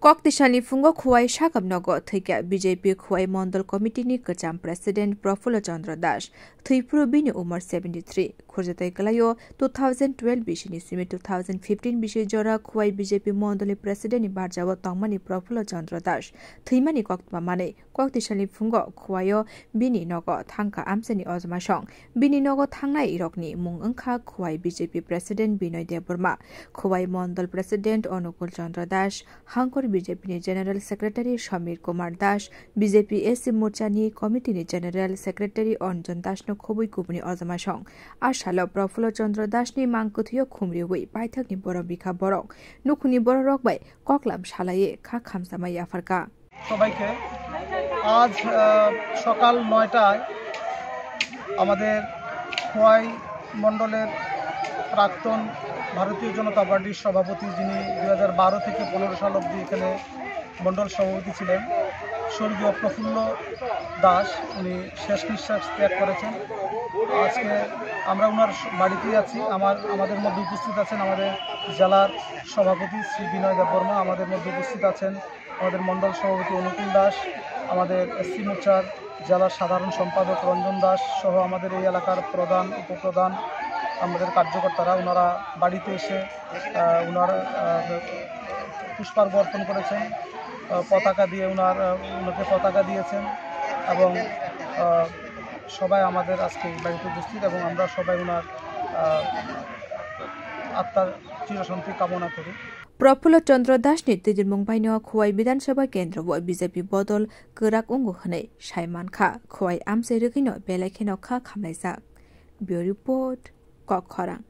Koktishalni fungo khuwai shakabnogo thika BJP khuwai Mondal Committee ni kacham President Prafulla Chandra Das Thipuru bini umar 73 khurjatai kalayo 2012 bishini simi 2015 bishi jora khuwai BJP Mondali President ni barjawa tongmani Prafulla Chandra Das thimani koktma mane Koktishalni fungo khuwayo bini nogo thangka amsani ozmashong bini nogo thangnai irokni mung angkha khuwai BJP President Binoy Deborma khuwai Mondal President Onukul Chandra Das Hangkor BJP ni General Secretary Shamir Kumar Das, BJP SC Morcha ni Committee ni General Secretary Anjan Das no khobui kubuni ozamashong. Ashalo Prafulla Chandra Das ni mangkuthiyo khumri hui paithak ni borok bikha borok. Nukhuni borok bai koklam shalaye kha khamsamai afarka. সবাইকে আজ সকাল ৯টায় আমাদের খোয়াই মণ্ডলের প্রাক্তন ভারতীয় জনতা পার্টির সভাপতি যিনি 2012 থেকে 15 সাল অবধি এখানে মণ্ডল সভাপতি ছিলেন স্বর্গীয় প্রফুল্ল দাস উনি শেষ নিঃশ্বাস ত্যাগ করেছেন। আজকে আমরা ওনার বাড়িতেই আছি। আমাদের মধ্যে উপস্থিত আছেন আমাদের জেলার সভাপতি শ্রী বিনয় দেববর্মা, আমাদের মধ্যে উপস্থিত আছেন আমাদের মণ্ডল সভাপতি অনুকূল দাস, আমাদের এসসি মোর্চার জেলার সাধারণ সম্পাদক রঞ্জন দাস সহ আমাদের এই এলাকার প্রধান উপপ্রধান আমাদের কার্যকর্তারা ওনারা বাড়িতে এসে ওনার পুষ্পার্ঘ অর্পণ করেছেন, পতাকা দিয়ে ওনাকে পতাকা দিয়েছেন এবং সবাই আমাদের আজকে বাড়িতে উপস্থিত এবং আমরা সবাই ওনার আত্মার চিরশান্তি কামনা করি। Prafulla Chandra Das ni tijin mungbaino khuwai Bidhansabha Kendra wa BJP bodol gorak ungu khanai Shaiman Kha khuwai amse rikino belai kheno kha khamlaijak. Bureau Report Kokkhorang